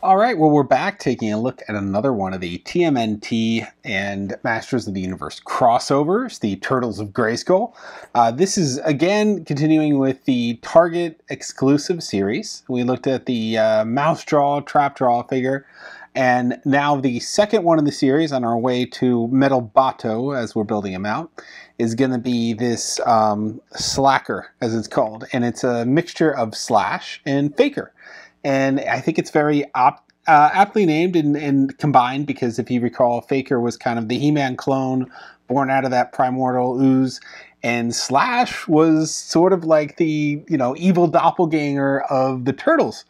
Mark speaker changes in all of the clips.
Speaker 1: All right, well, we're back taking a look at another one of the TMNT and Masters of the Universe crossovers, the Turtles of Grayskull. This is, again, continuing with the Target exclusive series. We looked at the mouse draw, trap draw figure, and now the second one in the series on our way to Metal Bato, as we're building him out, is going to be this Sla'ker, as it's called. And it's a mixture of Slash and Faker. And I think it's very aptly named and combined because if you recall, Faker was kind of the He-Man clone born out of that primordial ooze. And Slash was sort of like the, evil doppelganger of the Turtles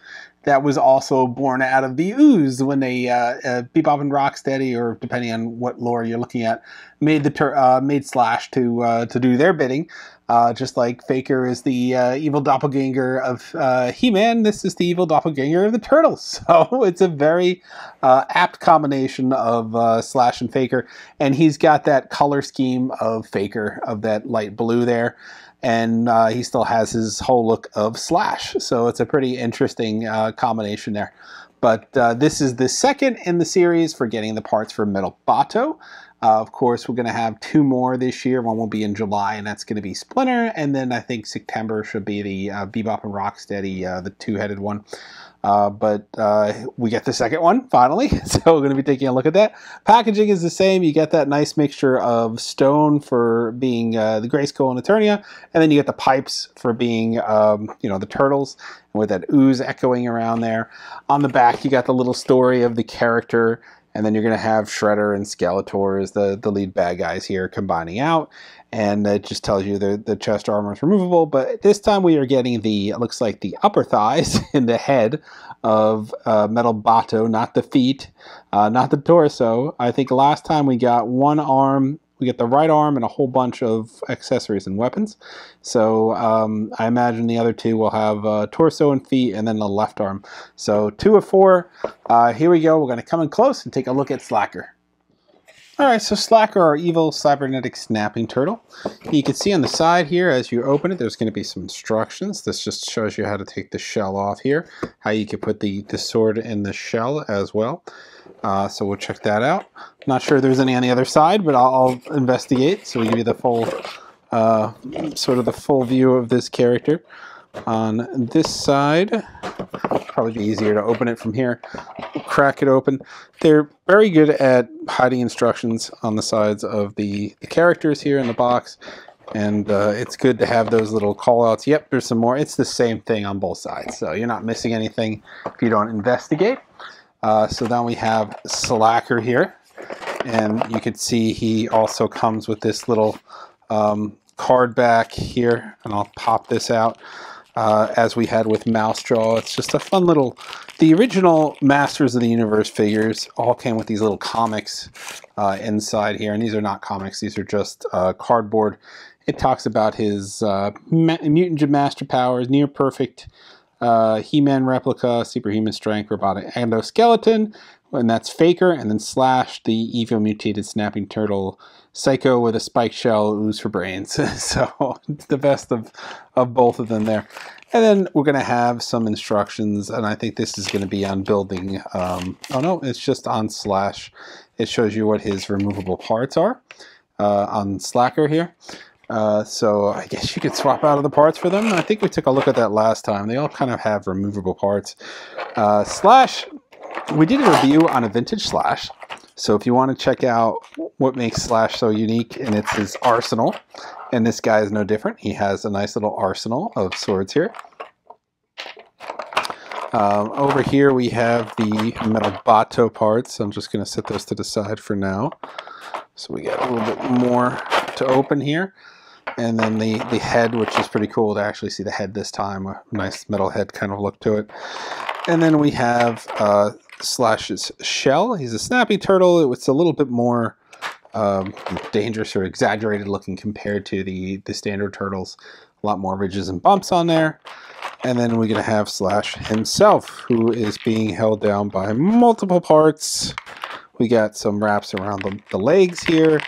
Speaker 1: that was also born out of the ooze when they, Bebop and Rocksteady, or depending on what lore you're looking at, made Slash to do their bidding. Just like Faker is the evil doppelganger of He-Man, this is the evil doppelganger of the Turtles. So it's a very apt combination of Slash and Faker. And he's got that color scheme of Faker, of that light blue there. And he still has his whole look of Slash. So it's a pretty interesting combination there. But this is the second in the series for getting the parts for Metal Bato. Of course, we're going to have two more this year. One will be in July, and that's going to be Splinter. And then I think September should be the Bebop and Rocksteady, the two-headed one. But we get the second one, finally. So we're going to be taking a look at that. Packaging is the same. You get that nice mixture of stone for being the Grayskull and Eternia. And then you get the pipes for being, the Turtles. And with that ooze echoing around there. On the back, you got the little story of the character. And then you're going to have Shredder and Skeletor as the lead bad guys here combining out. And it just tells you the chest armor is removable. But this time we are getting it looks like the upper thighs and the head of Metal Bato, not the feet, not the torso. I think last time we got one arm. We get the right arm and a whole bunch of accessories and weapons. So I imagine the other two will have torso and feet and then the left arm. So 2 of 4. Here we go. We're going to come in close and take a look at Sla'ker. All right, so Sla'ker, our evil cybernetic snapping turtle. You can see on the side here, as you open it, there's going to be some instructions. This just shows you how to take the shell off here, how you can put the sword in the shell as well. So we'll check that out. Not sure there's any on the other side, but I'll investigate. So we give you the full, sort of the full view of this character. On this side, probably be easier to open it from here. We'll crack it open. They're very good at hiding instructions on the sides of the characters here in the box. And it's good to have those little call-outs. Yep, there's some more. It's the same thing on both sides. So you're not missing anything if you don't investigate. So then we have Sla'ker here, and you can see he also comes with this little card back here, and I'll pop this out as we had with Mouse Jaw. It's just a fun little, the original Masters of the Universe figures all came with these little comics inside here, and these are not comics, these are just cardboard. It talks about his mutant master powers, near perfect He-Man replica, superhuman strength, robotic endoskeleton, and that's Faker, and then Slash, the evil mutated snapping turtle, Psycho with a spike shell, ooze for brains. So it's the best of both of them there. And then we're going to have some instructions, and I think this is going to be on building, oh no, it's just on Slash. It shows you what his removable parts are on Sla'ker here. So I guess you could swap out of the parts for them. I think we took a look at that last time. They all kind of have removable parts. Slash, we did a review on a vintage Slash. So if you want to check out what makes Slash so unique, and it's his arsenal, and this guy is no different. He has a nice little arsenal of swords here. Over here we have the Metal Bato parts. I'm just going to set those to the side for now. So we got a little bit more to open here. And then the head, which is pretty cool to actually see the head this time. A nice metal head kind of look to it. And then we have Slash's shell. He's a snappy turtle. It's a little bit more dangerous or exaggerated looking compared to the standard turtles. A lot more ridges and bumps on there. And then we're going to have Slash himself, who is being held down by multiple parts. We got some wraps around the legs here.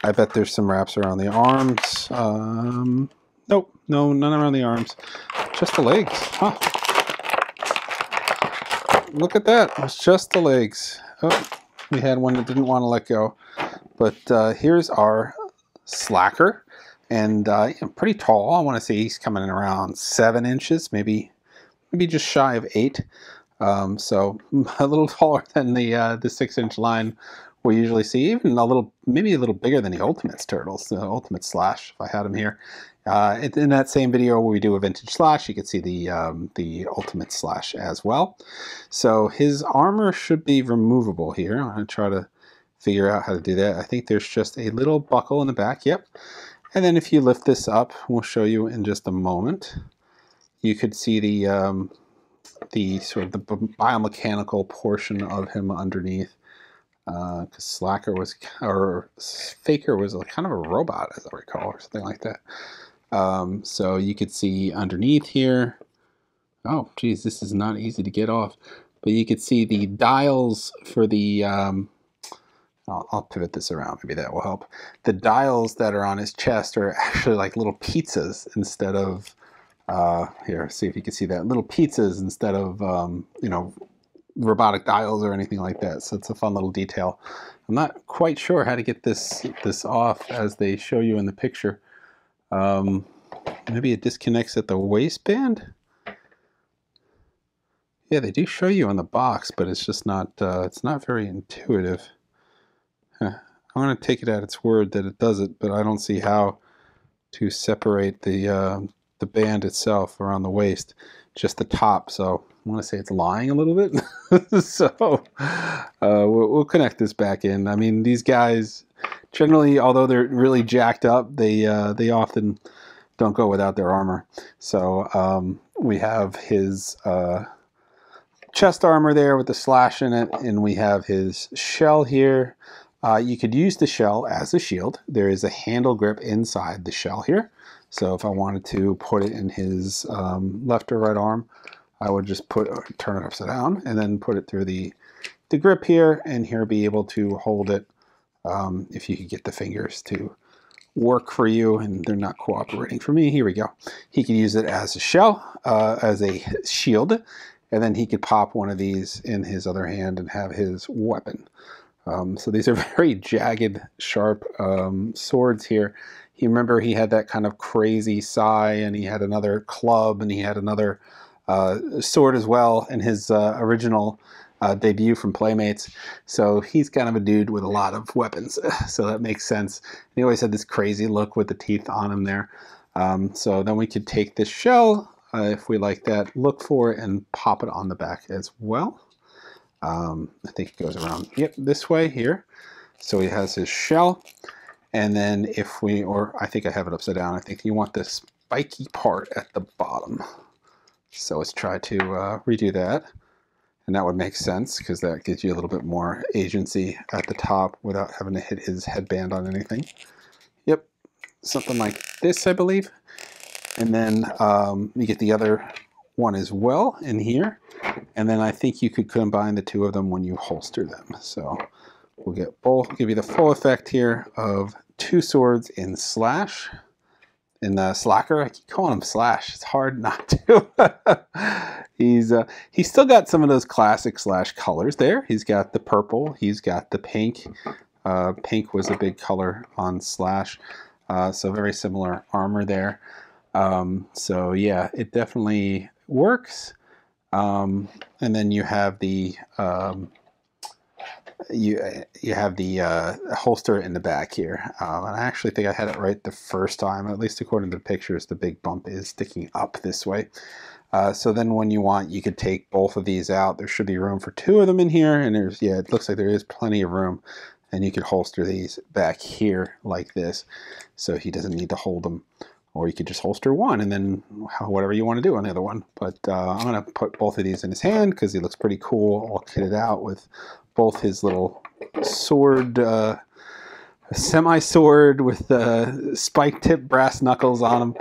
Speaker 1: I bet there's some wraps around the arms. Nope, no, none around the arms. Just the legs. Huh. look at that. It's just the legs. Oh, we had one that didn't want to let go. But here's our Sla'ker. And pretty tall. I want to say he's coming in around 7 inches, maybe just shy of 8. So a little taller than the 6-inch line we usually see, even maybe a little bigger than the Ultimates turtles, the Ultimate Slash, if I had him here. In that same video where we do a vintage Slash, you can see the Ultimate Slash as well. So his armor should be removable here. I'm going to try to figure out how to do that. I think there's just a little buckle in the back. Yep. And then if you lift this up, we'll show you in just a moment, you could see the sort of the biomechanical portion of him underneath. Because Sla'ker was, or Faker was kind of a robot, as I recall, or something like that. So you could see underneath here. Oh, geez, this is not easy to get off. But you could see the dials for the. I'll pivot this around. Maybe that will help. The dials that are on his chest are actually like little pizzas instead of. Here, see if you can see that. Little pizzas instead of robotic dials or anything like that. So it's a fun little detail. I'm not quite sure how to get this off as they show you in the picture. Maybe it disconnects at the waistband. Yeah, they do show you on the box, but it's just not. It's not very intuitive. I'm going to take it at its word that it does it, but I don't see how to separate the band itself around the waist, just the top. So I want to say it's lying a little bit. So we'll connect this back in. I mean, these guys generally, although they're really jacked up, they often don't go without their armor. So we have his chest armor there with the slash in it, and we have his shell here. You could use the shell as a shield. There is a handle grip inside the shell here. So if I wanted to put it in his left or right arm, I would just turn it upside down and then put it through the grip here, and here be able to hold it if you could get the fingers to work for you, and they're not cooperating for me. Here we go. He could use it as a shell, as a shield, and then he could pop one of these in his other hand and have his weapon. So these are very jagged, sharp swords here. You remember he had that kind of crazy sai, and he had another club, and he had another sword as well in his original debut from Playmates. So he's kind of a dude with a lot of weapons, so that makes sense. He always had this crazy look with the teeth on him there. So then we could take this shell, if we like that look for it, and pop it on the back as well. I think it goes around, yep, this way here. So he has his shell, and then if we, or I think I have it upside down, I think you want this spiky part at the bottom. So let's try to redo that. And that would make sense, because that gives you a little bit more agency at the top without having to hit his headband on anything. Yep, something like this, I believe. And then you get the other one as well in here. And then I think you could combine the two of them when you holster them. So we'll get both, give you the full effect here of two swords in Slash. In Sla'ker, I keep calling him Slash. It's hard not to. He's still got some of those classic Slash colors there. He's got the purple. He's got the pink. Pink was a big color on Slash. So very similar armor there. So yeah, it definitely works. And then you have the you have the holster in the back here, and I actually think I had it right the first time, at least according to the pictures. The big bump is sticking up this way. So then when you want, you could take both of these out. There should be room for two of them in here, and there's, yeah, it looks like there is plenty of room, and you could holster these back here like this, so he doesn't need to hold them. Or you could just holster one and then whatever you want to do on the other one. But I'm going to put both of these in his hand because he looks pretty cool, all kitted out with both his little sword, semi-sword with spike-tip brass knuckles on him.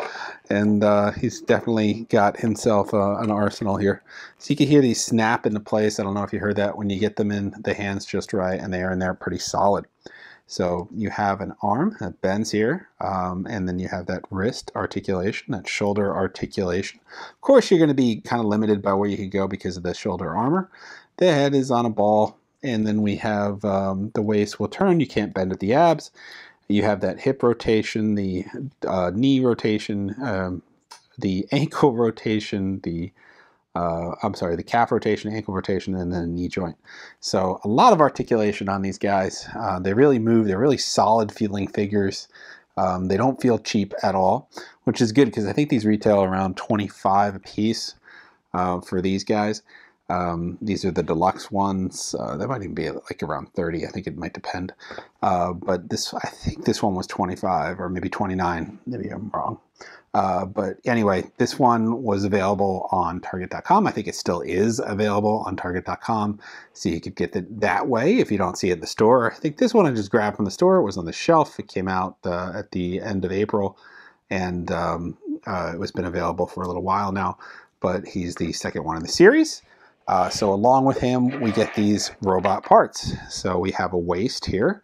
Speaker 1: And he's definitely got himself an arsenal here. So you can hear these snap into place. I don't know if you heard that when you get them in the hands just right, and they are in there pretty solid. So you have an arm that bends here, and then you have that wrist articulation, that shoulder articulation. Of course, you're going to be kind of limited by where you can go because of the shoulder armor. The head is on a ball, and then we have the waist will turn. You can't bend at the abs. You have that hip rotation, the knee rotation, the ankle rotation, the calf rotation, ankle rotation, and then knee joint. So a lot of articulation on these guys. They really move. They're really solid feeling figures. They don't feel cheap at all, which is good because I think these retail around $25 a piece for these guys. These are the deluxe ones. They might even be like around 30. I think it might depend. But I think this one was 25 or maybe 29. Maybe I'm wrong. But anyway, this one was available on Target.com. I think it still is available on Target.com. So you could get it that way if you don't see it in the store. I think this one I just grabbed from the store. It was on the shelf. It came out at the end of April. And it was been available for a little while now. But he's the second one in the series. So along with him, we get these robot parts. So we have a waist here,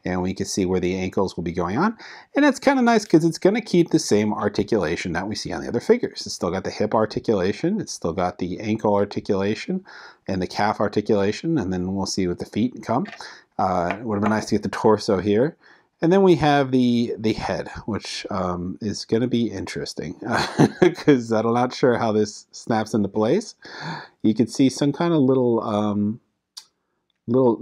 Speaker 1: and we can see where the ankles will be going on. And that's kind of nice because it's going to keep the same articulation that we see on the other figures. It's still got the hip articulation. It's still got the ankle articulation and the calf articulation. And then we'll see what the feet come. It would have been nice to get the torso here. And then we have the head, which is going to be interesting because I'm not sure how this snaps into place. You can see some kind of little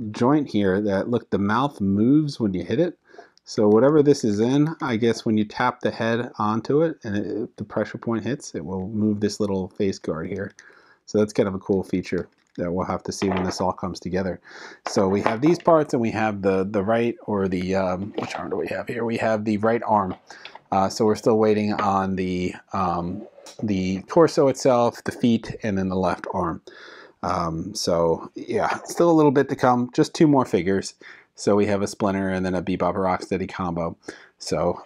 Speaker 1: joint here that, look, the mouth moves when you hit it. So whatever this is in, I guess when you tap the head onto it and the pressure point hits, it will move this little face guard here. So that's kind of a cool feature that we'll have to see when this all comes together. So we have these parts, and we have the right, or the which arm do we have here? We have the right arm. So we're still waiting on the torso itself, the feet, and then the left arm. So yeah, still a little bit to come. Just 2 more figures. So we have a Splinter and then a Bebop and Rocksteady combo. So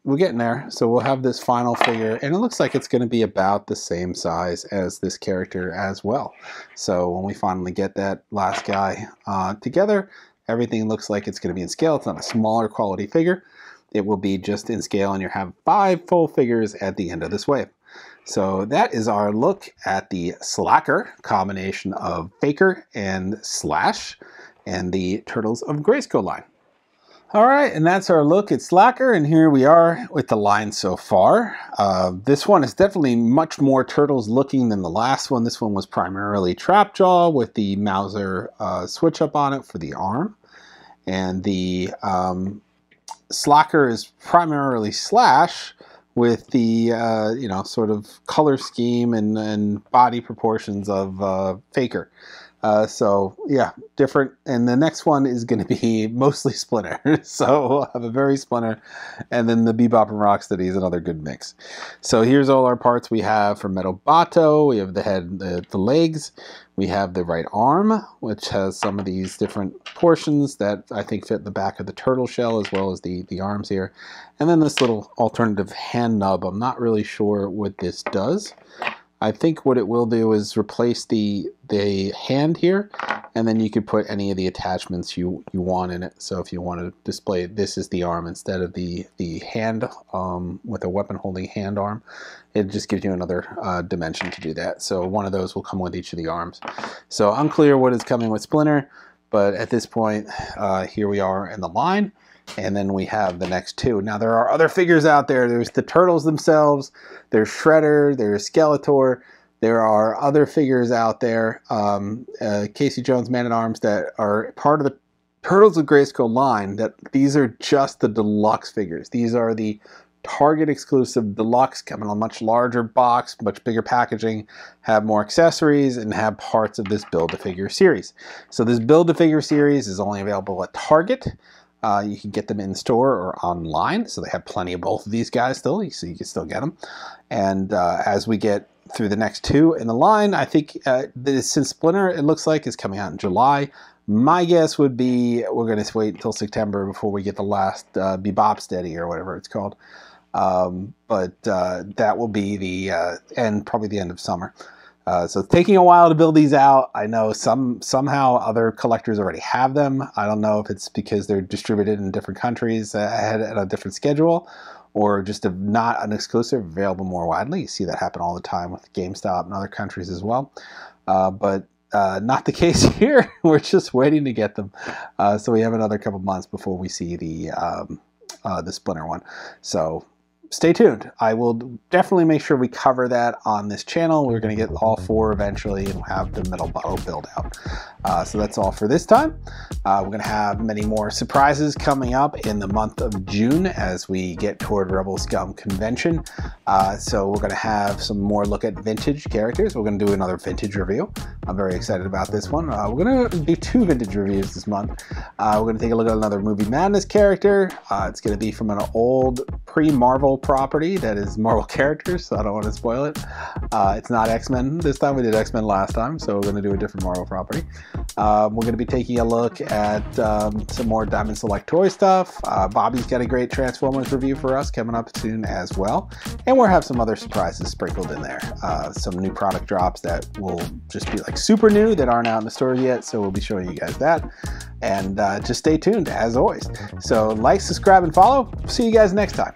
Speaker 1: we're getting there. So we'll have this final figure, and it looks like it's going to be about the same size as this character as well. So when we finally get that last guy together, everything looks like it's going to be in scale. It's not a smaller quality figure. It will be just in scale, and you have 5 full figures at the end of this wave. So that is our look at the Sla'ker, combination of Faker and Slash, and the Turtles of Grayskull line. All right, and that's our look at Sla'ker, and here we are with the line so far. This one is definitely much more Turtles looking than the last one. This one was primarily Trapjaw with the Mauser switch up on it for the arm. And the Sla'ker is primarily Slash with the sort of color scheme and body proportions of Faker. So yeah, different. And the next one is going to be mostly Splinter. So we'll have a very Splinter, and then the Bebop and Rocksteady is another good mix. So here's all our parts we have for Metal Bato. We have the head, the legs. We have the right arm, which has some of these different portions that I think fit the back of the turtle shell, as well as the arms here. And then this little alternative hand nub. I'm not really sure what this does. I think what it will do is replace the hand here, and then you could put any of the attachments you want in it. So if you want to display this is the arm instead of the hand with a weapon holding hand arm, it just gives you another dimension to do that. So one of those will come with each of the arms. So unclear what is coming with Splinter, but at this point, here we are in the line. And then we have the next 2. Now there are other figures out there. There's the Turtles themselves. There's Shredder. There's Skeletor. There are other figures out there. Casey Jones Man-at-Arms that are part of the Turtles of Grayskull line. That these are just the deluxe figures. These are the Target exclusive deluxe, come in a much larger box, much bigger packaging, have more accessories, and have parts of this Build-A-Figure series. So this Build-A-Figure series is only available at Target. You can get them in store or online, so they have plenty of both of these guys still, so you can still get them. And as we get through the next 2 in the line, I think since Splinter, it looks like, is coming out in July, my guess would be we're going to wait until September before we get the last Bebop Steady or whatever it's called. But that will be the end, probably the end of summer. So it's taking a while to build these out. I know somehow other collectors already have them. I don't know if it's because they're distributed in different countries ahead at a different schedule, or just not an exclusive, available more widely. You see that happen all the time with GameStop and other countries as well. But not the case here. We're just waiting to get them. So we have another couple months before we see the Splinter one. So stay tuned. I will definitely make sure we cover that on this channel. We're going to get all 4 eventually and have the metal bottle build out. So that's all for this time. We're going to have many more surprises coming up in the month of June as we get toward Rebel Scum Convention. So we're going to have some more look at vintage characters. We're going to do another vintage review. I'm very excited about this one. We're going to do 2 vintage reviews this month. We're going to take a look at another Movie Madness character. It's going to be from an old pre-Marvel property that is Marvel characters, so I don't want to spoil it. It's not X-Men this time. We did X-Men last time, so we're going to do a different Marvel property. We're going to be taking a look at some more Diamond Select toy stuff. Bobby's got a great Transformers review for us coming up soon as well. And we'll have some other surprises sprinkled in there. Some new product drops that will just be like super new that aren't out in the stores yet, so we'll be showing you guys that. And just stay tuned as always. So like, subscribe, and follow. See you guys next time.